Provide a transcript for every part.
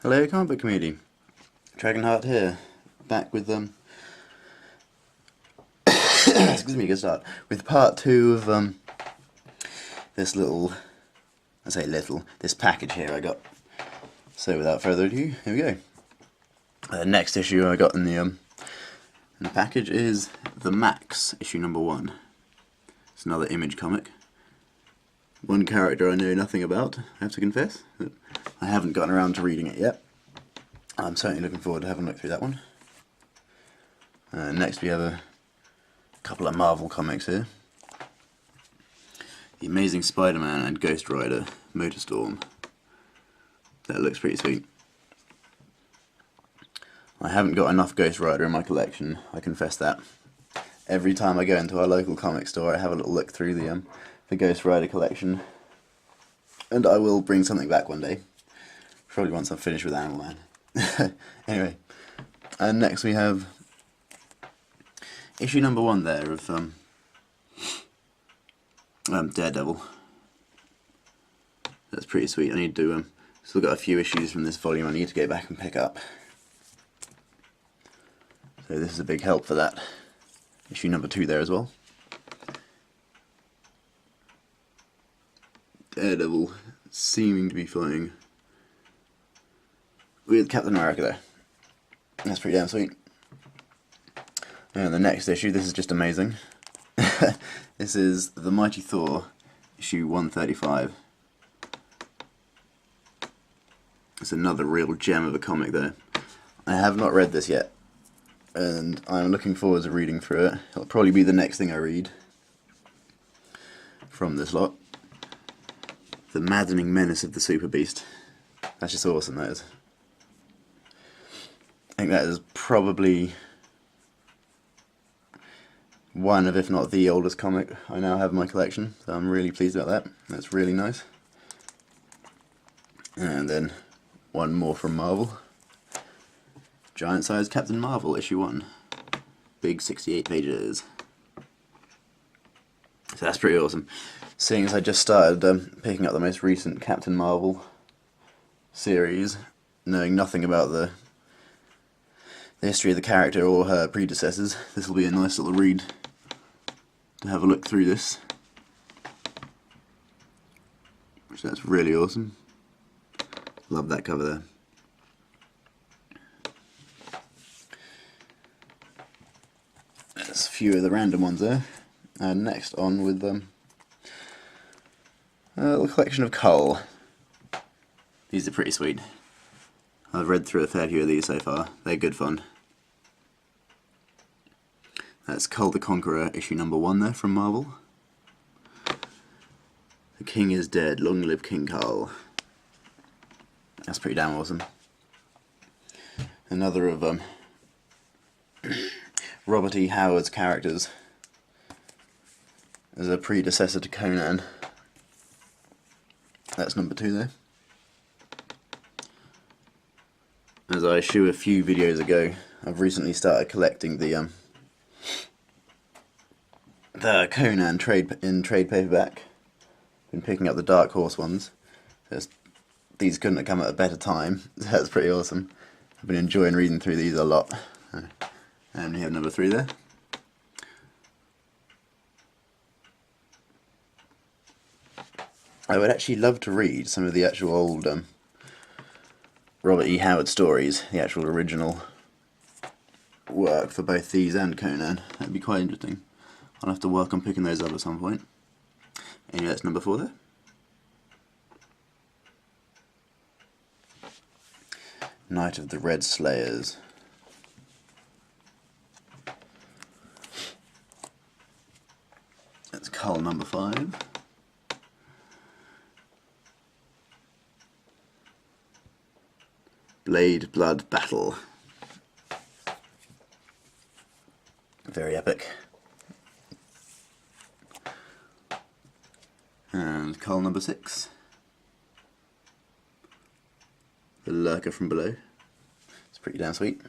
Hello, comic book community. Dragonheart here, back with excuse me, good start. With part 2 of this little, this package here I got. So without further ado, here we go. Next issue I got in the package is The Max, issue number 1. It's another Image comic. One character I know nothing about, I have to confess. I haven't gotten around to reading it yet. I'm certainly looking forward to having a look through that one. Next we have a couple of Marvel comics here. The Amazing Spider-Man and Ghost Rider Motorstorm. That looks pretty sweet. I haven't got enough Ghost Rider in my collection, I confess that. Every time I go into our local comic store I have a little look through the Ghost Rider collection. And I will bring something back one day. Probably once I'm finished with Animal Man. Anyway, and next we have issue number 1 there of Daredevil. That's pretty sweet. I need to still got a few issues from this volume I need to go back and pick up. So this is a big help for that. Issue number 2 there as well. Daredevil seeming to be flying with Captain America there. That's pretty damn sweet. And the next issue, this is just amazing. This is The Mighty Thor, issue 135. It's another real gem of a comic there. I have not read this yet, and I'm looking forward to reading through it. It'll probably be the next thing I read from this lot. The Maddening Menace of the Super Beast. That's just awesome, that is. I think that is probably one of, if not the oldest comic I now have in my collection, so I'm really pleased about that. That's really nice. And then one more from Marvel. Giant Size Captain Marvel, issue 1. Big 68 pages. So that's pretty awesome. Seeing as I just started picking up the most recent Captain Marvel series, knowing nothing about the history of the character or her predecessors, this will be a nice little read to have a look through this. So that's really awesome. Love that cover there. There's a few of the random ones there. And next on with a little collection of Cull. These are pretty sweet. I've read through a fair few of these so far. They're good fun. That's Cull the Conqueror, issue number 1 there from Marvel. The king is dead, long live King Cull. That's pretty damn awesome. Another of Robert E. Howard's characters as a predecessor to Conan. That's number 2 there. As I showed a few videos ago, I've recently started collecting the Conan trade paperback. Been picking up the Dark Horse ones. These couldn't have come at a better time. That's pretty awesome. I've been enjoying reading through these a lot. And we have number 3 there. I would actually love to read some of the actual old Robert E. Howard stories, the actual original work for both these and Conan. That'd be quite interesting. I'll have to work on picking those up at some point. Anyway, that's number 4 there. Night of the Red Slayers. That's Cull number 5. Blade Blood Battle. Very epic. And Cull number 6. The Lurker from Below. It's pretty damn sweet.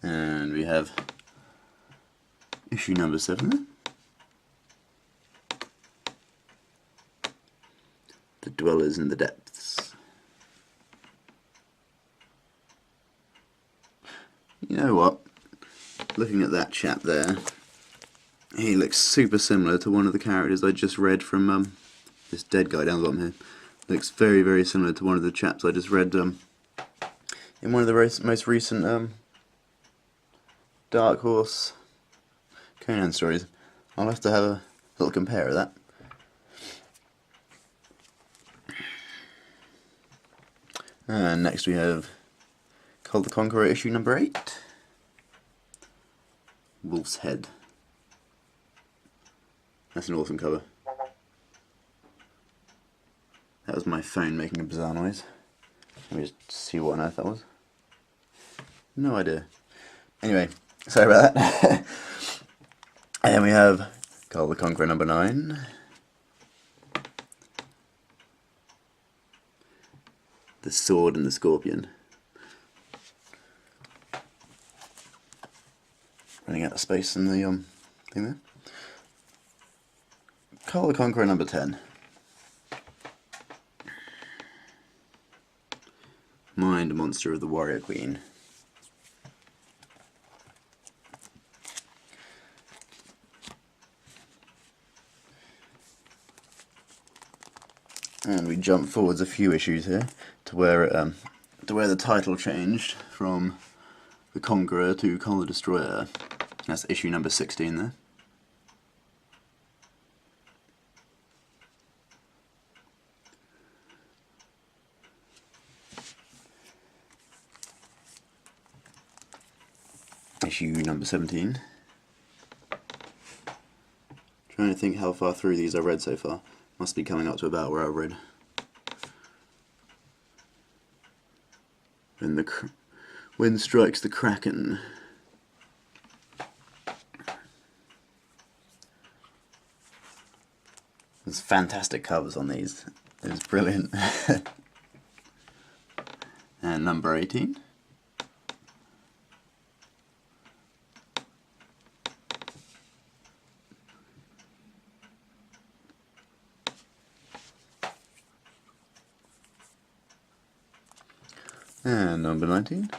And we have issue number 7 there. dwellers in the depths. You know what? Looking at that chap there, he looks super similar to one of the characters I just read from this dead guy down the bottom here. Looks very, very similar to one of the chaps I just read in one of the most recent Dark Horse Conan stories. I'll have to have a little compare of that. And next we have Called the Conqueror issue number 8. Wolf's Head. That's an awesome cover. That was my phone making a bizarre noise. Let me just see what on earth that was. No idea. Anyway, sorry about that. And then we have Called the Conqueror number 9. The Sword and the Scorpion. Running out of space in the thing there. Called the Conqueror number 10. Mind Monster of the Warrior Queen. And we jump forwards a few issues here to where the title changed from The Conqueror to Call the Destroyer. That's issue number 16 there. Issue number 17. Trying to think how far through these I've read so far. Must be coming up to about where I've read. When the wind strikes the Kraken. There's fantastic covers on these. It's brilliant. And number 18. And number 19.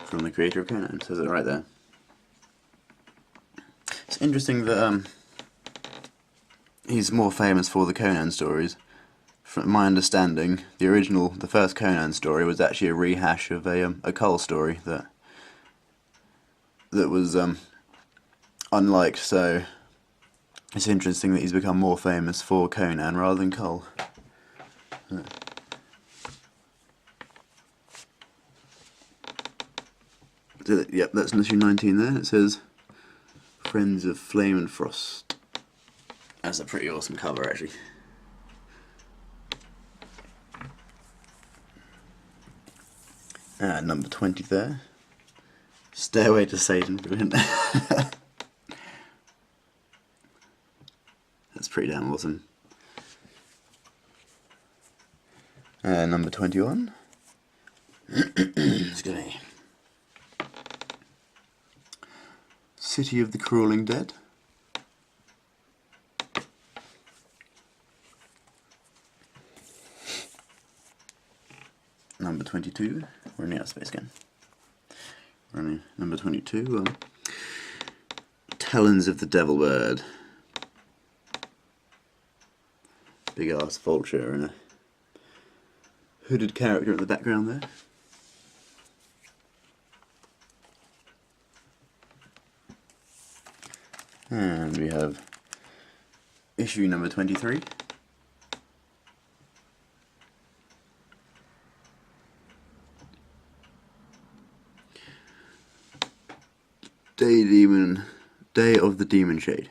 From the creator of Conan, says it right there. It's interesting that he's more famous for the Conan stories. From my understanding, the first Conan story was actually a rehash of a Cull story that was unliked. So it's interesting that he's become more famous for Conan rather than Cull. Yep, that's in issue 19 there. It says Friends of Flame and Frost. That's a pretty awesome cover, actually. Number 20 there. Stairway to Satan, brilliant. That's pretty damn awesome. Number 21. Excuse me. City of the Crawling Dead. Number 22. We're running out of space again. Running number 22. Talons of the Devil Bird. Big ass vulture and a hooded character in the background there. And we have issue number 23. Day of the Demon Shade.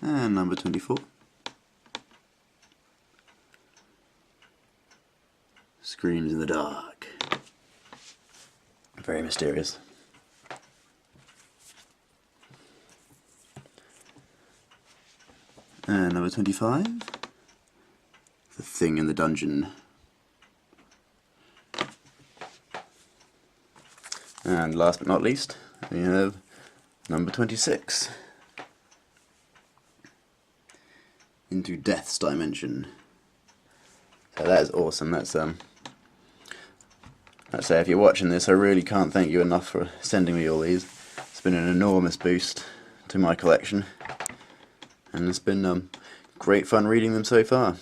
And number 24. Screams in the Dark. Very mysterious. And number 25. The Thing in the Dungeon. And last but not least, we have number 26. Into Death's Dimension. So that is awesome. That's I'd say if you're watching this, I really can't thank you enough for sending me all these. It's been an enormous boost to my collection, and it's been great fun reading them so far.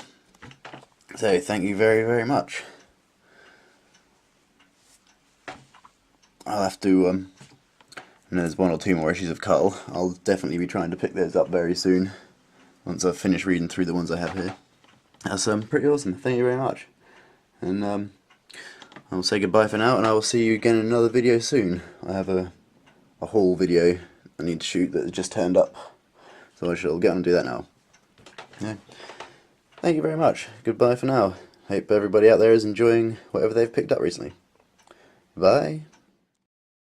So thank you very, very much. I'll have to, and there's one or two more issues of Cull. I'll definitely be trying to pick those up very soon, once I've finished reading through the ones I have here. That's pretty awesome. Thank you very much. And I'll say goodbye for now, and I will see you again in another video soon. I have a haul video I need to shoot that has just turned up, so I shall get on and do that now. Yeah. Thank you very much. Goodbye for now. Hope everybody out there is enjoying whatever they've picked up recently. Bye.